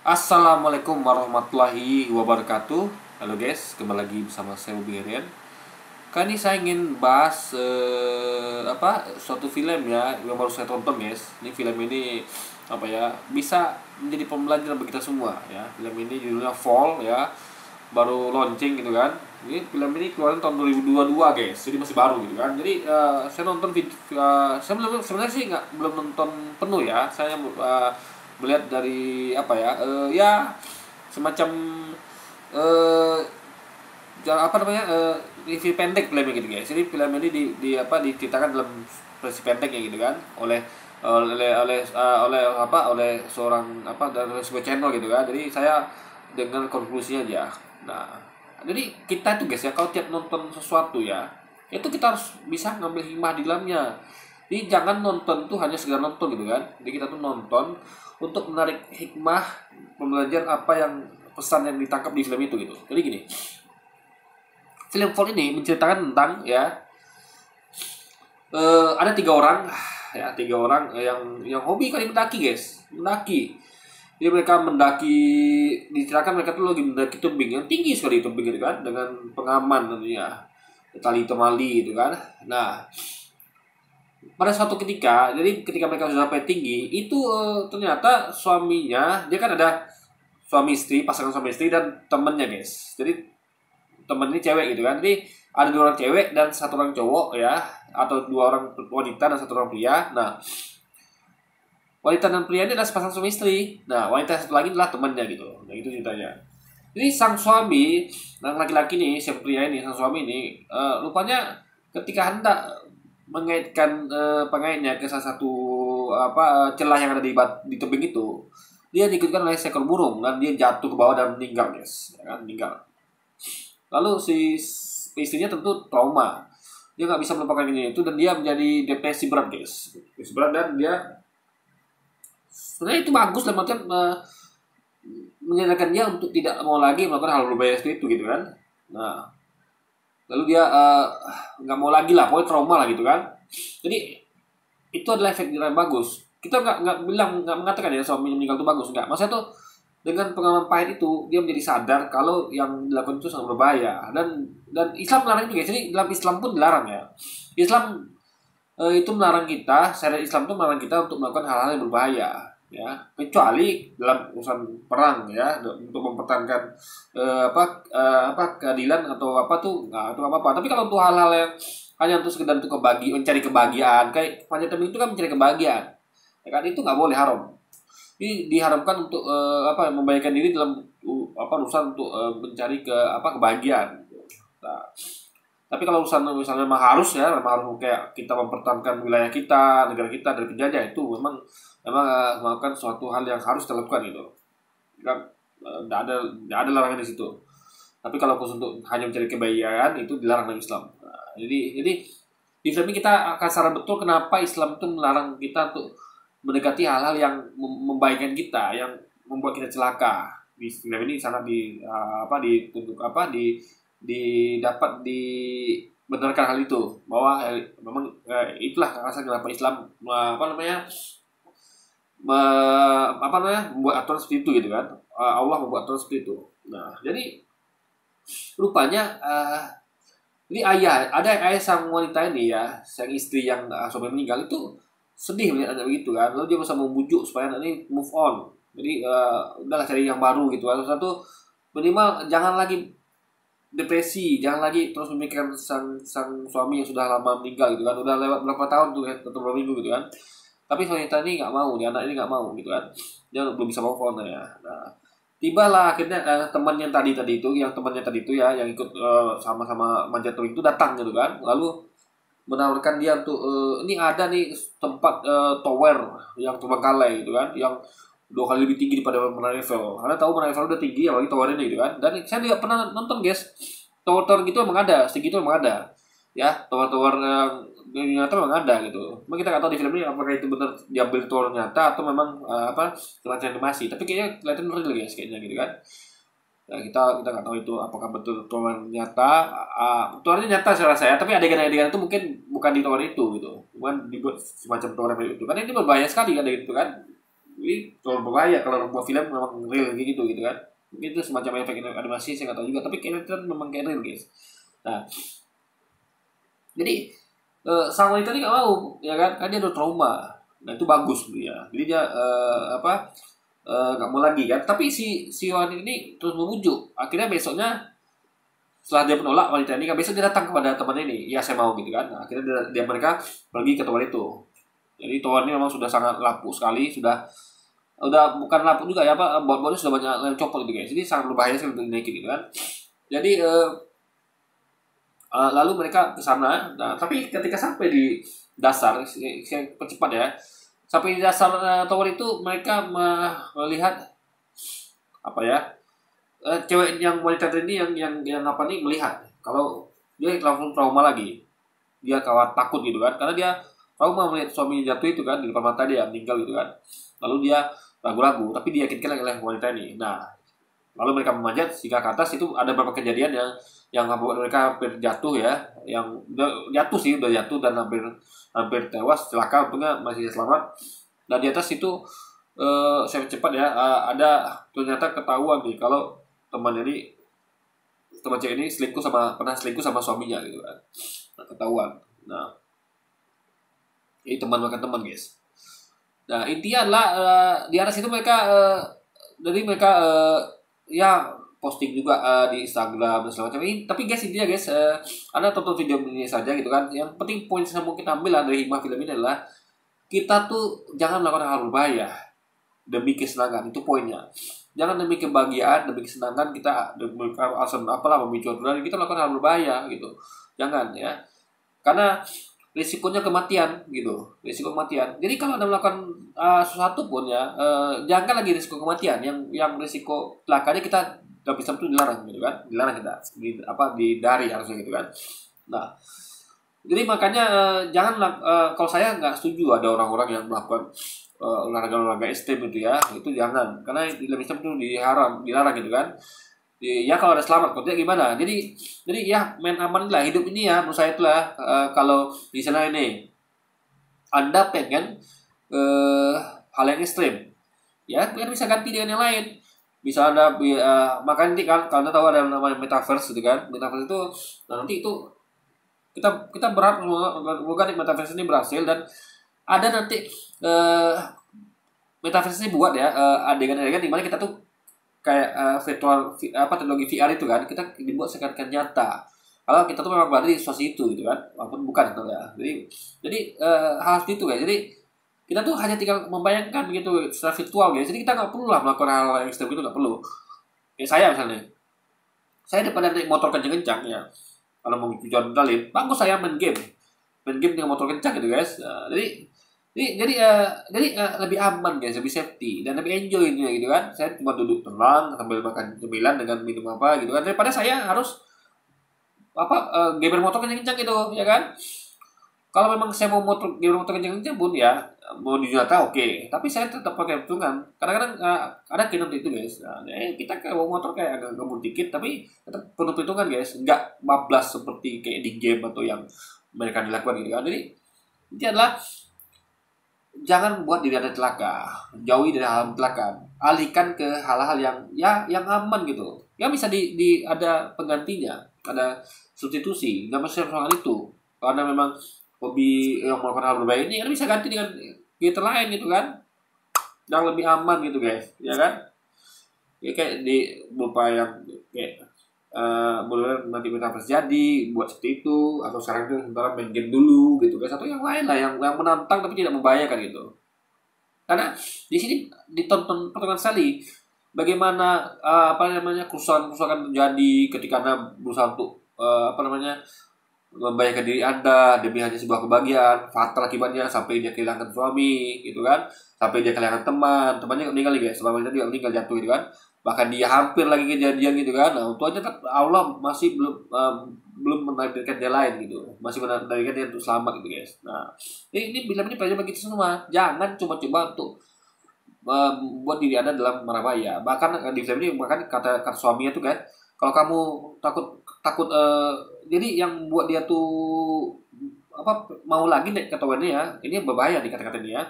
Assalamualaikum warahmatullahi wabarakatuh. Halo guys, kembali lagi bersama saya Bobi Herian. Kali ini saya ingin bahas suatu film ya yang baru saya tonton guys. Ini film ini bisa menjadi pembelajaran bagi kita semua ya. Film ini judulnya Fall ya, baru launching gitu kan. Ini film ini keluaran tahun 2022 guys, jadi masih baru gitu kan. Jadi saya nonton saya belum sebenarnya sih belum nonton penuh ya. Saya melihat dari semacam eh review pendek filmnya gitu guys. Jadi film ini diceritakan dalam versi pendek ya gitu kan oleh seorang dari sebuah channel gitu kan. Jadi saya dengan konklusinya aja. Nah, jadi kita tuh guys ya, kalau tiap nonton sesuatu ya, itu kita harus bisa ngambil hikmah di dalamnya. Jadi jangan nonton tuh hanya sekedar nonton gitu kan. Jadi kita tuh nonton untuk menarik hikmah, pembelajaran apa yang pesan yang ditangkap di film itu gitu. Jadi gini, film Fall ini menceritakan tentang ada tiga orang yang hobi kali mendaki guys, mendaki. Jadi mereka mendaki, diceritakan mereka tuh lagi mendaki tebing yang tinggi sekali, tebing gitu kan, dengan pengaman tentunya, tali temali gitu kan. Nah, pada suatu ketika, jadi ketika mereka sudah sampai tinggi, itu ternyata suaminya, dia kan ada suami istri, pasangan suami istri dan temennya guys. Jadi temen ini cewek gitu kan. Jadi ada dua orang cewek dan satu orang cowok ya, atau dua orang wanita dan satu orang pria. Nah, wanita dan pria ini adalah sepasang suami istri. Nah, wanita satu lagi adalah temannya gitu. Nah, itu ceritanya. Jadi sang suami, sang laki-laki nih, si pria ini, sang suami ini, rupanya ketika hendak mengaitkan pengaitnya ke salah satu celah yang ada di tebing itu, dia diikutkan oleh seekor burung dan dia jatuh ke bawah dan meninggal guys, ya kan, meninggal. Lalu si istrinya tentu trauma, dia nggak bisa melupakan kejadian itu dan dia menjadi depresi berat guys, depresi berat. Dan dia sebenarnya itu bagus dalam artian menyadarkan dia untuk tidak mau lagi melakukan hal berbahaya seperti itu gitu kan. Nah, lalu dia nggak mau lagi lah, pokoknya trauma lah gitu kan. Jadi itu adalah efek yang bagus. Kita nggak mengatakan ya suami meninggal itu bagus, nggak. Maksudnya tuh dengan pengalaman pahit itu dia menjadi sadar kalau yang dilakukan itu sangat berbahaya. Dan Islam melarang itu guys. Jadi dalam Islam pun dilarang ya. Islam itu melarang kita, syariat Islam itu melarang kita untuk melakukan hal-hal yang berbahaya ya, kecuali dalam urusan perang ya, untuk mempertahankan keadilan atau apa tuh, nggak itu apa apa. Tapi kalau untuk hal-hal yang hanya untuk sekedar untuk mencari kebahagiaan, kayak panjat tebing itu kan mencari kebahagiaan ya kan, itu nggak boleh, haram. Ini diharamkan untuk membahayakan diri dalam urusan untuk mencari kebahagiaan. Nah, tapi kalau urusan misalnya memang harus ya, memang harus kayak kita mempertahankan wilayah kita, negara kita dari penjajah, itu memang melakukan suatu hal yang harus dilakukan gitu. Kan tidak ada larangan di situ. Tapi kalau khusus untuk hanya mencari kebahagiaan, itu dilarang dalam Islam. Nah, jadi di film ini kita akan sadar betul kenapa Islam itu melarang kita untuk mendekati hal-hal yang membahayakan kita, yang membuat kita celaka. Di film ini sangat dapat dibenarkan hal itu, bahwa memang itulah alasan kenapa Islam membuat aturan seperti itu gitu kan. Allah membuat aturan seperti itu. Nah, jadi rupanya ini ada ayah sang wanita ini ya, sang istri yang suami meninggal itu sedih melihat anak begitu kan. Lalu dia berusaha membujuk supaya anak ini move on. Jadi udahlah cari yang baru gitu. Satu, minimal jangan lagi depresi, jangan lagi terus memikirkan sang suami yang sudah lama meninggal gitu kan. Udah lewat berapa tahun tuh ya, atau berapa minggu gitu kan. Tapi wanita ini nggak mau, dia anak ini nggak mau gitu kan. Dia belum bisa move on ya. Nah, tibalah akhirnya temannya tadi itu, ya, yang ikut sama-sama manjat tebing itu datang gitu kan. Lalu menawarkan dia untuk ini ada nih tempat tower yang terbengkalai gitu kan, yang 2 kali lebih tinggi daripada Menara Eiffel. Karena tahu Menara Eiffel udah tinggi, apalagi tower ini gitu kan. Dan saya juga pernah nonton guys, tower-tower gitu emang ada, segitu emang ada ya, tower-tower yang nyata memang ada gitu. Memang kita nggak tahu di film ini apakah itu benar diambil tower nyata atau memang kelihatan animasi. Tapi kayaknya kelihatan real guys, kayaknya gitu kan. Ya, kita nggak tahu itu apakah betul tower nyata. Towernya nyata saya rasa ya, tapi adegan-adegan itu mungkin bukan di tower itu gitu, bukan dibuat semacam tower itu. Karena ini berbahaya sekali kan gitu kan. Ini terlalu berbahaya kalau buat film memang real kayak gitu gitu kan. Mungkin itu semacam efek animasi saya nggak tahu juga, tapi kayaknya itu memang kayak real guys. Nah, jadi sang wanita ini nggak mau ya kan dia udah trauma. Nah itu bagus dia. Jadi dia nggak mau lagi kan. Tapi si wanita ini terus membujuk. Akhirnya besoknya setelah dia menolak wanita ini kan, besok dia datang kepada teman ini, ya saya mau gitu kan. Nah, akhirnya mereka pergi ke toilet itu. Jadi toilet ini memang sudah sangat lapuk sekali, udah bukan lapuk juga ya, baut-bautnya sudah banyak yang copot gitu guys. Jadi sangat berbahaya sekali untuk dinaikin gitu kan. Jadi lalu mereka ke sana. Nah, tapi ketika sampai di dasar, saya percepat ya. Sampai di dasar tower itu mereka melihat apa ya? Cewek yang wanita ini yang apa nih melihat kalau dia langsung trauma lagi. Dia kawat takut gitu kan, karena dia trauma melihat suaminya jatuh itu kan di depan mata dia meninggal gitu kan. Lalu dia ragu-ragu, tapi diyakinkan oleh wanita ini. Nah, lalu mereka memanjat hingga ke atas. Itu ada beberapa kejadian yang membuat mereka hampir jatuh ya, yang udah jatuh dan hampir tewas, celaka, untungnya masih selamat. Dan di atas itu saya cepat ya, ada ternyata ketahuan nih kalau teman cewek ini pernah selingkuh sama suaminya gitu kan. Nah, ketahuan. Nah, ini teman makan teman guys. Nah, intinya adalah di atas itu mereka ya posting juga di Instagram dan segala macam ini. Tapi guys, intinya guys, Anda tonton video ini saja gitu kan. Yang penting poin yang mau kita ambil dari hikmah film ini adalah kita tuh jangan melakukan hal berbahaya demi kesenangan, itu poinnya. Jangan demi kebahagiaan, demi kesenangan kita demi memicu adrenalin kita melakukan hal berbahaya gitu. Jangan ya. Karena risikonya kematian gitu, risiko kematian. Jadi kalau Anda melakukan sesuatu pun ya, jangan lagi risiko kematian, yang risiko celakanya kita nggak bisa itu dilarang gitu kan, dilarang kita dihindari harusnya gitu kan. Nah, jadi makanya jangan kalau saya nggak setuju ada orang-orang yang melakukan olahraga ekstrim itu ya, itu jangan, karena di dalam Islam itu dilarang gitu kan. Ya kalau ada selamat, kalau tidak gimana? Jadi ya main aman lah hidup ini ya, menurut saya itulah. Kalau di sana ini Anda pengen hal yang ekstrim, ya biar bisa ganti dengan yang lain. Bisa Anda makanya nanti kan kalau Anda tahu ada yang namanya metaverse gitu kan. Metaverse itu nanti itu kita berharap semoga metaverse ini berhasil, dan ada nanti metaverse ini buat ya adegan-adegan di mana kita tuh kayak virtual teknologi VR itu kan, kita dibuat seakan-akan nyata kalau kita tuh memang berada di situasi itu gitu kan, walaupun bukan gitu ya. Jadi hal seperti itu guys. Jadi kita tuh hanya tinggal membayangkan begitu secara virtual guys. Jadi kita nggak perlu lah melakukan hal yang ekstrem itu, nggak perlu. Kayak saya misalnya, saya daripada naik motor kencang-kencang ya, kalau mau tujuan dalin, bagus saya main game dengan motor kencang gitu guys. Jadi lebih aman guys, lebih safety dan lebih enjoy gitu kan. Saya cuma duduk tenang sambil makan cemilan dengan minum apa gitu kan, daripada saya harus gamer motor kencang-kencang gitu ya kan. Kalau memang saya mau gamer motor kencang-kencang pun ya mau di Jakarta oke, tapi saya tetap pakai hitungan. Kadang-kadang ada kinom itu guys. Nah, kita ke motor kayak agak ngebut dikit, tapi tetap penuh perhitungan guys, nggak bablas seperti kayak di game atau yang mereka dilakukan gitu kan. Jadi ini adalah jangan buat diri Anda celaka, jauhi dari hal celaka, alihkan ke hal-hal yang aman gitu. Yang bisa ada penggantinya, ada substitusi. Nggak mesti soal itu. Karena memang hobi yang melakukan hal berbahaya ini bisa ganti dengan kita lain gitu kan, yang lebih aman gitu guys, ya kan? Ya kayak di beberapa yang kayak boleh nanti metaverse jadi buat seperti itu, atau sekarang itu sementara main game dulu gitu guys, atau yang lain lah yang menantang tapi tidak membahayakan gitu. Karena di sini ditonton pertama sekali bagaimana kerusakan terjadi ketika Anda berusaha untuk membahayakan diri Anda demi hanya sebuah kebahagiaan, fatal akibatnya sampai dia kehilangan suami gitu kan, sampai dia kehilangan temannya meninggal guys, temannya juga meninggal jatuh gitu kan, bahkan dia hampir lagi kejadian gitu kan. Nah untungnya Allah masih belum menakdirkan dia lain gitu, masih menakdirkan dia untuk selamat gitu guys. Nah ini film ini pelajaran bagi kita semua, jangan coba-coba untuk buat diri Anda dalam bahaya. Bahkan di film ini kata suaminya tuh kan, kalau kamu takut jadi yang buat dia tuh mau lagi naik ke towernya ya, ini berbahaya nih kata-kata dia.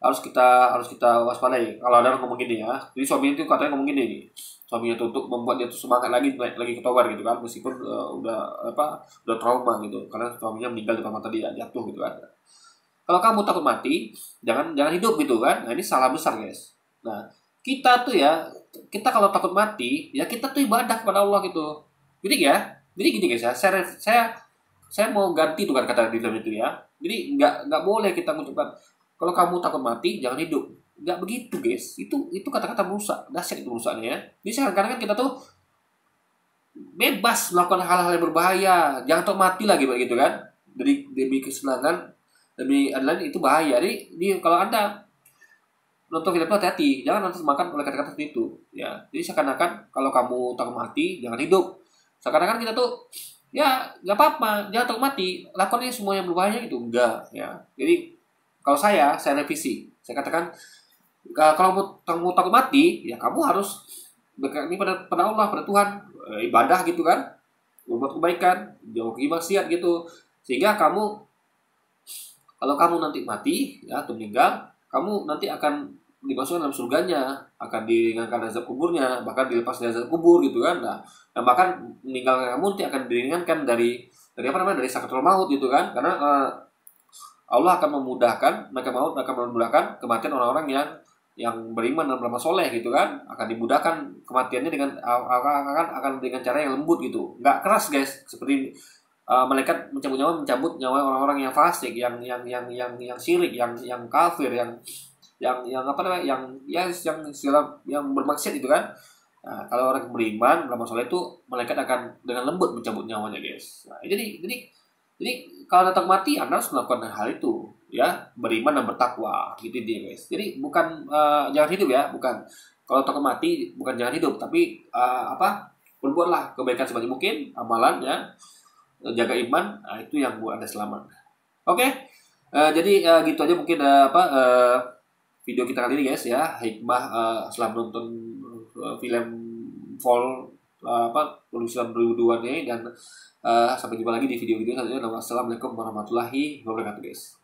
harus kita waspadai kalau ada orang ngomong gini ya. Jadi suami itu katanya ngomong gini nih, suaminya tuh untuk membuat dia tuh semangat lagi naik lagi ke tower gitu kan, meskipun udah trauma gitu karena suaminya meninggal di depan mata dia, jatuh gitu kan. Kalau kamu takut mati, jangan jangan hidup gitu kan. Nah, ini salah besar guys. Nah, kita tuh ya, kita kalau takut mati ya kita tuh ibadah kepada Allah gitu. Jadi gini guys ya, saya mau ganti tuh kan kata di film itu ya. Jadi nggak boleh kita mengucapkan kalau kamu takut mati jangan hidup. Nggak begitu guys. Itu kata-kata merusak. Dahsyat itu merusaknya ya. Jadi kadang-kadang kan kita tuh bebas melakukan hal-hal yang berbahaya. Jangan takut mati lagi begitu kan. Demi kesenangan, demi adalah itu bahaya. Jadi kalau Anda nonton film itu hati-hati, jangan nanti makan oleh kata-kata seperti itu ya. Jadi seakan-akan kalau kamu takut mati jangan hidup. Seakan-akan kita tuh ya nggak apa-apa, jangan takut mati, lakukan ini semua yang berbahaya gitu, enggak ya. Jadi kalau saya revisi, saya katakan kalau kamu takut mati ya kamu harus berkat ini pada Allah, pada Tuhan, ibadah gitu kan, berbuat kebaikan, jauhi maksiat gitu, sehingga kalau kamu nanti mati ya atau meninggal, kamu nanti akan dimasukkan dalam surganya, akan diringankan azab kuburnya, bahkan dilepas dari azab kubur gitu kan. Nah, dan bahkan meninggal kamu nanti akan diringankan dari sakaratul maut gitu kan. Karena Allah akan memudahkan, maut akan memudahkan kematian orang-orang yang beriman dan beramal soleh gitu kan. Akan dimudahkan kematiannya akan dengan cara yang lembut gitu, nggak keras guys, seperti malaikat mencabut nyawa orang-orang yang fasik, yang syirik, yang kafir, yang apa namanya, yang bermaksiat itu kan. Nah, kalau orang beriman beramal soleh itu malaikat akan dengan lembut mencabut nyawanya guys. Nah, jadi kalau datang mati Anda harus melakukan hal itu ya, beriman dan bertakwa gitu dia guys. Jadi bukan jangan hidup ya, bukan kalau takut mati bukan jangan hidup, tapi berbuatlah kebaikan sebanyak mungkin, amalan ya, jaga iman, nah, itu yang buat Anda selamat. Oke. Jadi gitu aja mungkin video kita kali ini guys ya, hikmah setelah menonton film Fall produksi tahun 2002 ini, dan sampai jumpa lagi di video selanjutnya. Wassalamualaikum warahmatullahi wabarakatuh guys.